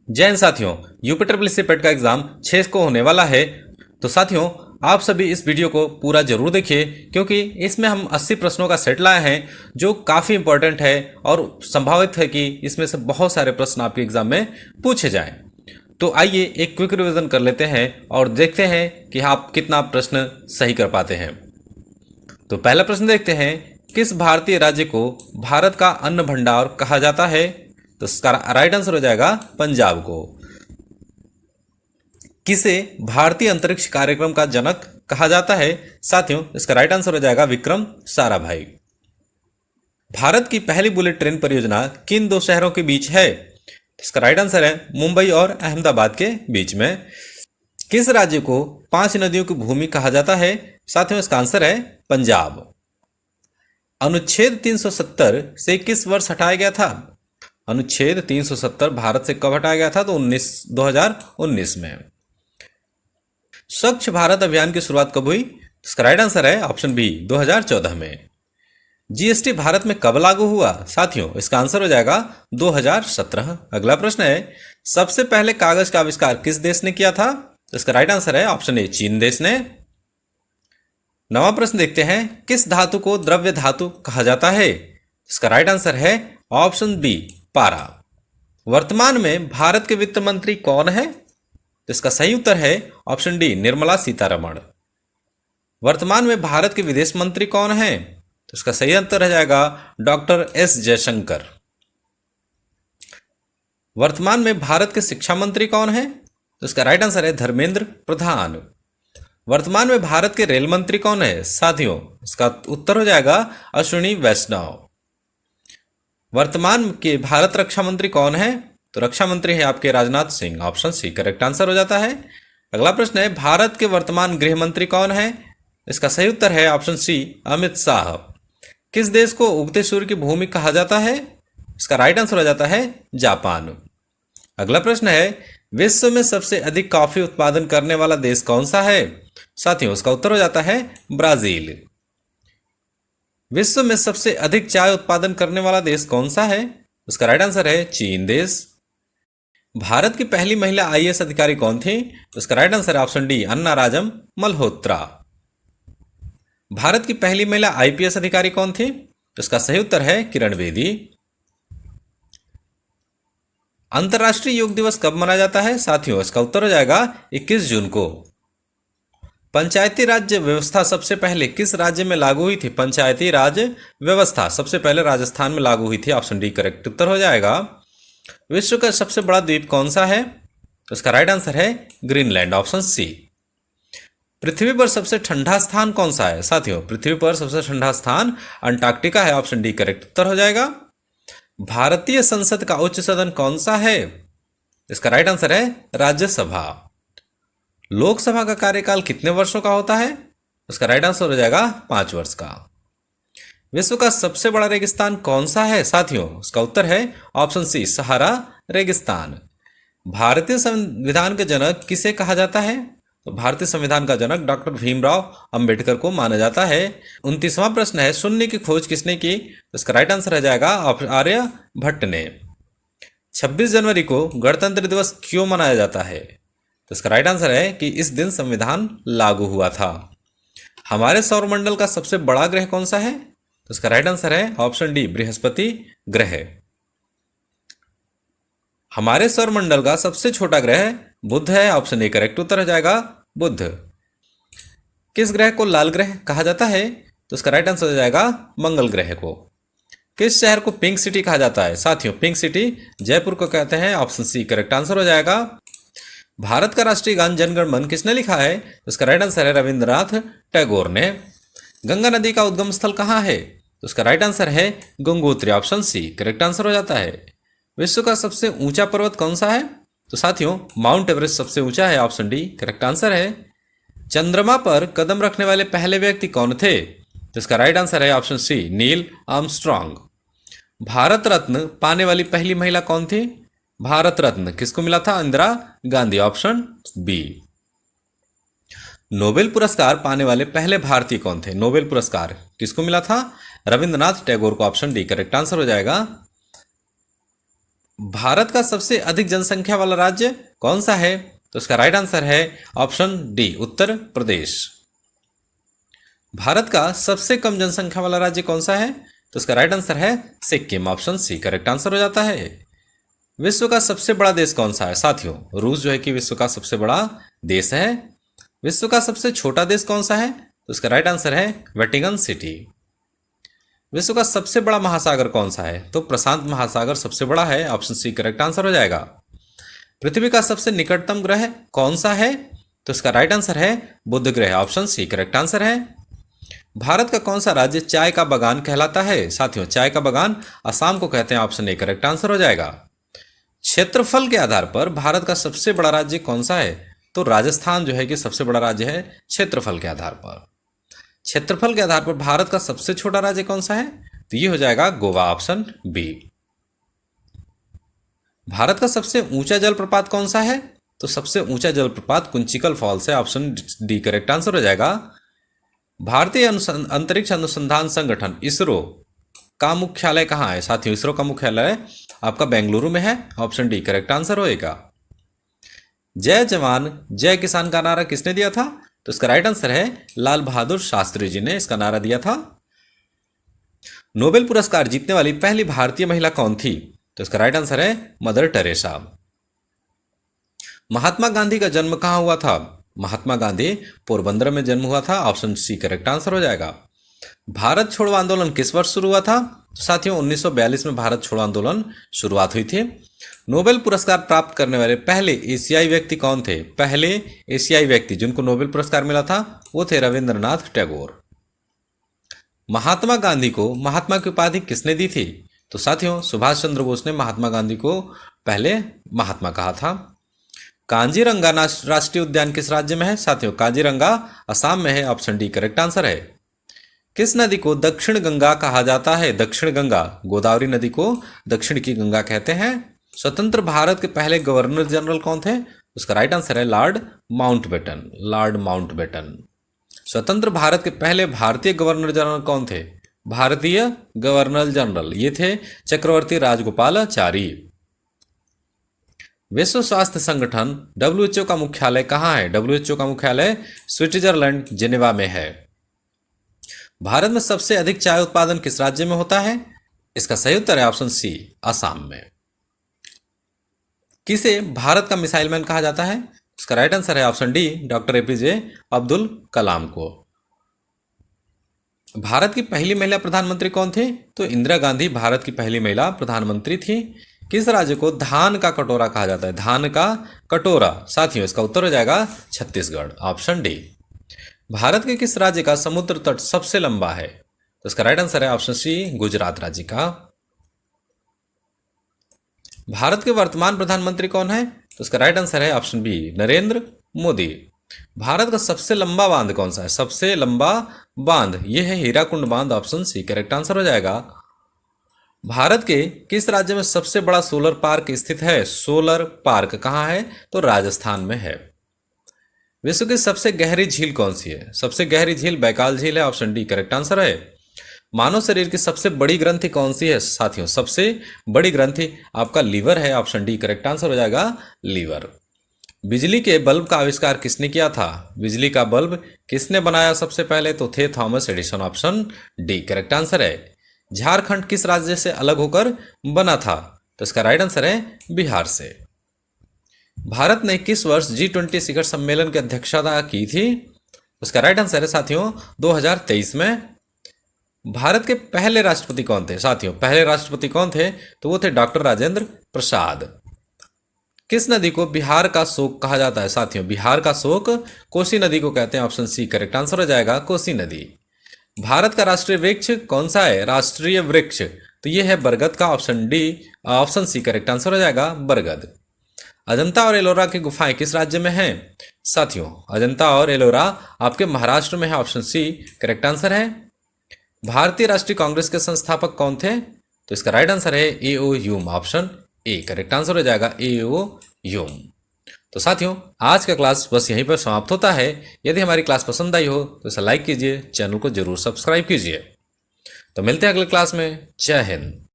जय हिंद साथियों, UP triple C पेट का एग्जाम 6 को होने वाला है। तो साथियों, आप सभी इस वीडियो को पूरा जरूर देखिए, क्योंकि इसमें हम 80 प्रश्नों का सेट लाए हैं जो काफ़ी इंपॉर्टेंट है और संभावित है कि इसमें से बहुत सारे प्रश्न आपके एग्जाम में पूछे जाएं। तो आइए एक क्विक रिवीजन कर लेते हैं और देखते हैं कि आप कितना प्रश्न सही कर पाते हैं। तो पहला प्रश्न देखते हैं, किस भारतीय राज्य को भारत का अन्न भंडार कहा जाता है? तो इसका राइट आंसर हो जाएगा पंजाब को। किसे भारतीय अंतरिक्ष कार्यक्रम का जनक कहा जाता है? साथियों, इसका राइट आंसर हो जाएगा विक्रम साराभाई। भारत की पहली बुलेट ट्रेन परियोजना किन दो शहरों के बीच है? इसका राइट आंसर है मुंबई और अहमदाबाद के बीच में। किस राज्य को 5 नदियों की भूमि कहा जाता है? साथियों, इसका आंसर है पंजाब। अनुच्छेद 370 से किस वर्ष हटाया गया था? अनुच्छेद 370 भारत से कब हटाया गया था? तो 2019 में। स्वच्छ भारत अभियान की शुरुआत कब हुई? इसका राइट आंसर है ऑप्शन बी, 2014 में। जीएसटी भारत में कब लागू हुआ? साथियों, इसका आंसर हो जाएगा 2017। अगला प्रश्न है, सबसे पहले कागज का आविष्कार किस देश ने किया था? इसका राइट आंसर है ऑप्शन ए, चीन देश ने। नवा प्रश्न देखते हैं, किस धातु को द्रव्य धातु कहा जाता है? इसका राइट आंसर है ऑप्शन बी, पारा। वर्तमान में भारत के वित्त मंत्री कौन है? तो इसका सही उत्तर है ऑप्शन डी, निर्मला सीतारमण। वर्तमान में भारत के विदेश मंत्री कौन है? तो इसका सही उत्तर हो जाएगा डॉक्टर एस जयशंकर। वर्तमान में भारत के शिक्षा मंत्री कौन है? तो इसका राइट आंसर है धर्मेंद्र प्रधान। वर्तमान में भारत के रेल मंत्री कौन है? साथियों, इसका उत्तर हो जाएगा अश्विनी वैष्णव। वर्तमान के भारत रक्षा मंत्री कौन है? तो रक्षा मंत्री है आपके Rajnath Singh. Option C correct answer हो जाता है। अगला प्रश्न है, भारत के वर्तमान गृह मंत्री कौन है? इसका सही उत्तर है ऑप्शन सी, अमित शाह। किस देश को उगते सूर्य की भूमि कहा जाता है? इसका राइट आंसर हो जाता है जापान। अगला प्रश्न है, विश्व में सबसे अधिक कॉफी उत्पादन करने वाला देश कौन सा है? साथियों, इसका उत्तर हो जाता है ब्राजील। विश्व में सबसे अधिक चाय उत्पादन करने वाला देश कौन सा है? उसका राइट आंसर है चीन देश। भारत की पहली महिला आईएएस अधिकारी कौन थी? उसका राइट आंसर है ऑप्शन डी, अन्ना राजम मल्होत्रा। भारत की पहली महिला आईपीएस अधिकारी कौन थी? उसका सही उत्तर है किरण बेदी। अंतर्राष्ट्रीय योग दिवस कब मनाया जाता है? साथियों, इसका उत्तर हो जाएगा 21 जून को। पंचायती राज्य व्यवस्था सबसे पहले किस राज्य में लागू हुई थी? पंचायती राज व्यवस्था सबसे पहले राजस्थान में लागू हुई थी। ऑप्शन डी करेक्ट उत्तर हो जाएगा। विश्व का सबसे बड़ा द्वीप कौन सा है? तो इसका राइट आंसर है ग्रीनलैंड। Option C. पृथ्वी पर सबसे ठंडा स्थान कौन सा है? साथियों, पृथ्वी पर सबसे ठंडा स्थान अंटार्कटिका है। ऑप्शन डी करेक्ट उत्तर हो जाएगा। भारतीय संसद का उच्च सदन कौन सा है? इसका राइट आंसर है राज्यसभा। लोकसभा का कार्यकाल कितने वर्षों का होता है? उसका राइट आंसर हो जाएगा 5 वर्ष का। विश्व का सबसे बड़ा रेगिस्तान कौन सा है? साथियों, उसका उत्तर है ऑप्शन सी, सहारा रेगिस्तान। भारतीय संविधान के जनक किसे कहा जाता है? तो भारतीय संविधान का जनक डॉक्टर भीमराव अंबेडकर को माना जाता है। 29वां प्रश्न है, शून्य की खोज किसने की? उसका राइट आंसर हो जाएगा आर्यभट्ट ने। 26 जनवरी को गणतंत्र दिवस क्यों मनाया जाता है? तो इसका राइट आंसर है कि इस दिन संविधान लागू हुआ था। हमारे सौरमंडल का सबसे बड़ा ग्रह कौन सा है? तो इसका राइट आंसर है ऑप्शन डी, बृहस्पति ग्रह। हमारे सौरमंडल का सबसे छोटा ग्रह बुध है। ऑप्शन ए करेक्ट उत्तर हो जाएगा बुध। किस ग्रह को लाल ग्रह कहा जाता है? तो इसका राइट आंसर हो जाएगा मंगल ग्रह को। किस शहर को पिंक सिटी कहा जाता है? साथियों, पिंक सिटी जयपुर को कहते हैं। ऑप्शन सी करेक्ट आंसर हो जाएगा। भारत का राष्ट्रीय गान जन गण मन किसने लिखा है? तो इसका राइट आंसर है रविंद्रनाथ टैगोर ने। गंगा नदी का उद्गम स्थल कहाँ है? तो उसका राइट आंसर है Gangotri. Option C correct answer हो जाता है। विश्व का सबसे ऊंचा पर्वत कौन सा है? तो साथियों, माउंट एवरेस्ट सबसे ऊंचा है। ऑप्शन डी करेक्ट आंसर है। चंद्रमा पर कदम रखने वाले पहले व्यक्ति कौन थे? तो इसका राइट आंसर है option C, Neil Armstrong. Bharat Ratna पाने वाली पहली महिला कौन थी? भारत रत्न किसको मिला था? Indira Gandhi. Option B. Nobel पुरस्कार पाने वाले पहले भारतीय कौन थे? नोबेल पुरस्कार किसको मिला था? रविंद्रनाथ टैगोर को। ऑप्शन डी करेक्ट आंसर हो जाएगा। भारत का सबसे अधिक जनसंख्या वाला राज्य कौन सा है? तो इसका राइट आंसर है ऑप्शन डी, उत्तर प्रदेश। भारत का सबसे कम जनसंख्या वाला राज्य कौन सा है? तो इसका राइट आंसर है Sikkim, option C correct answer हो जाता है। विश्व का सबसे बड़ा देश कौन सा है? साथियों, रूस जो है कि विश्व का सबसे बड़ा देश है। विश्व का सबसे छोटा देश कौन सा है? तो इसका राइट आंसर है वेटिकन सिटी। विश्व का सबसे बड़ा महासागर कौन सा है? तो प्रशांत महासागर सबसे बड़ा है, ऑप्शन सी करेक्ट आंसर हो जाएगा। पृथ्वी का सबसे निकटतम ग्रह कौन सा है? तो इसका राइट आंसर है बुध ग्रह, ऑप्शन सी करेक्ट आंसर है। भारत का कौन सा राज्य चाय का बागान कहलाता है? साथियों, चाय का बागान असम को कहते हैं, ऑप्शन ए करेक्ट आंसर हो जाएगा। क्षेत्रफल के आधार पर भारत का सबसे बड़ा राज्य कौन सा है? तो राजस्थान जो है कि सबसे बड़ा राज्य है क्षेत्रफल के आधार पर। क्षेत्रफल के आधार पर भारत का सबसे छोटा राज्य कौन सा है? तो ये हो जाएगा गोवा, ऑप्शन बी। भारत का सबसे ऊंचा जलप्रपात कौन सा है? तो सबसे ऊंचा जलप्रपात कुंचिकल फॉल्स है, ऑप्शन डी करेक्ट आंसर हो जाएगा। भारतीय अंतरिक्ष अनुसंधान संगठन इसरो का मुख्यालय कहाँ है? साथियों, इसरो का मुख्यालय आपका बेंगलुरु में है, ऑप्शन डी करेक्ट आंसर होएगा। जय जवान जय किसान का नारा किसने दिया था? तो इसका राइट आंसर है लाल बहादुर शास्त्री जी ने इसका नारा दिया था। नोबेल पुरस्कार जीतने वाली पहली भारतीय महिला कौन थी? तो इसका राइट आंसर है मदर टेरेसा। महात्मा गांधी का जन्म कहाँ हुआ था? महात्मा गांधी पोरबंदर में जन्म हुआ था, ऑप्शन सी करेक्ट आंसर हो जाएगा। भारत छोड़ो आंदोलन किस वर्ष शुरू हुआ था? तो साथियों, 1942 में भारत छोड़ो आंदोलन शुरुआत हुई थी। नोबेल पुरस्कार प्राप्त करने वाले पहले एशियाई व्यक्ति कौन थे? पहले एशियाई व्यक्ति जिनको नोबेल पुरस्कार मिला था वो थे रविंद्रनाथ टैगोर। महात्मा गांधी को महात्मा की उपाधि किसने दी थी? तो साथियों, सुभाष चंद्र बोस ने महात्मा गांधी को पहले महात्मा कहा था। कांजीरंगा राष्ट्रीय उद्यान किस राज्य में है? साथियों, कांजीरंगा असम में है, ऑप्शन डी करेक्ट आंसर है। किस नदी को दक्षिण गंगा कहा जाता है? दक्षिण गंगा, गोदावरी नदी को दक्षिण की गंगा कहते हैं। स्वतंत्र भारत के पहले गवर्नर जनरल कौन थे? उसका राइट आंसर है लॉर्ड माउंटबेटन, लॉर्ड माउंटबेटन। स्वतंत्र भारत के पहले भारतीय गवर्नर जनरल कौन थे? भारतीय गवर्नर जनरल ये थे चक्रवर्ती राजगोपालाचारी। विश्व स्वास्थ्य संगठन WHO का मुख्यालय कहाँ है? WHO का मुख्यालय स्विट्जरलैंड जिनेवा में है। भारत में सबसे अधिक चाय उत्पादन किस राज्य में होता है? इसका सही उत्तर है ऑप्शन सी, असम में। किसे भारत का मिसाइल मैन कहा जाता है? इसका राइट आंसर है option D, doctor APJ Abdul Kalam को। भारत की पहली महिला प्रधानमंत्री कौन थे? तो इंदिरा गांधी भारत की पहली महिला प्रधानमंत्री थी। किस राज्य को धान का कटोरा कहा जाता है? धान का कटोरा, साथियों इसका उत्तर हो जाएगा छत्तीसगढ़, ऑप्शन डी। भारत के किस राज्य का समुद्र तट सबसे लंबा है? तो इसका राइट आंसर है ऑप्शन सी, गुजरात राज्य का। भारत के वर्तमान प्रधानमंत्री कौन है? तो इसका राइट आंसर है ऑप्शन बी, नरेंद्र मोदी। भारत का सबसे लंबा बांध कौन सा है? सबसे लंबा बांध यह है हीराकुंड बांध, ऑप्शन सी करेक्ट आंसर हो जाएगा। भारत के किस राज्य में सबसे बड़ा सोलर पार्क स्थित है? सोलर पार्क कहाँ है? तो राजस्थान में है। विश्व की सबसे गहरी झील कौन सी है? सबसे गहरी झील बैकाल झील है, ऑप्शन डी करेक्ट आंसर है। मानव शरीर की सबसे बड़ी ग्रंथि कौन सी है? साथियों, सबसे बड़ी ग्रंथि आपका लीवर है, ऑप्शन डी करेक्ट आंसर हो जाएगा, लीवर। बिजली के बल्ब का आविष्कार किसने किया था? बिजली का बल्ब किसने बनाया सबसे पहले? तो थे Thomas Edison, option D correct answer है। झारखंड किस राज्य से अलग होकर बना था? तो इसका राइट आंसर है बिहार से। भारत ने किस वर्ष G20 शिखर सम्मेलन की अध्यक्षता की थी? उसका राइट आंसर है साथियों 2023 में। भारत के पहले राष्ट्रपति कौन थे? साथियों, पहले राष्ट्रपति कौन थे? तो वो थे डॉक्टर राजेंद्र प्रसाद। किस नदी को बिहार का शोक कहा जाता है? साथियों, बिहार का शोक कोसी नदी को कहते हैं, ऑप्शन सी करेक्ट आंसर हो जाएगा, कोसी नदी। भारत का राष्ट्रीय वृक्ष कौन सा है? राष्ट्रीय वृक्ष तो ये है बरगद का, option D, option C correct answer हो जाएगा, बरगद। अजंता और एलोरा की गुफाएं किस राज्य में हैं? साथियों, अजंता और एलोरा आपके महाराष्ट्र में है, ऑप्शन सी करेक्ट आंसर है। भारतीय राष्ट्रीय कांग्रेस के संस्थापक कौन थे? तो इसका राइट आंसर है A.O. Hume, option A correct answer हो जाएगा, A.O. ह्यूम। तो साथियों, आज का क्लास बस यहीं पर समाप्त होता है। यदि हमारी क्लास पसंद आई हो तो इसे लाइक कीजिए, चैनल को जरूर सब्सक्राइब कीजिए। तो मिलते हैं अगले क्लास में। जय हिंद।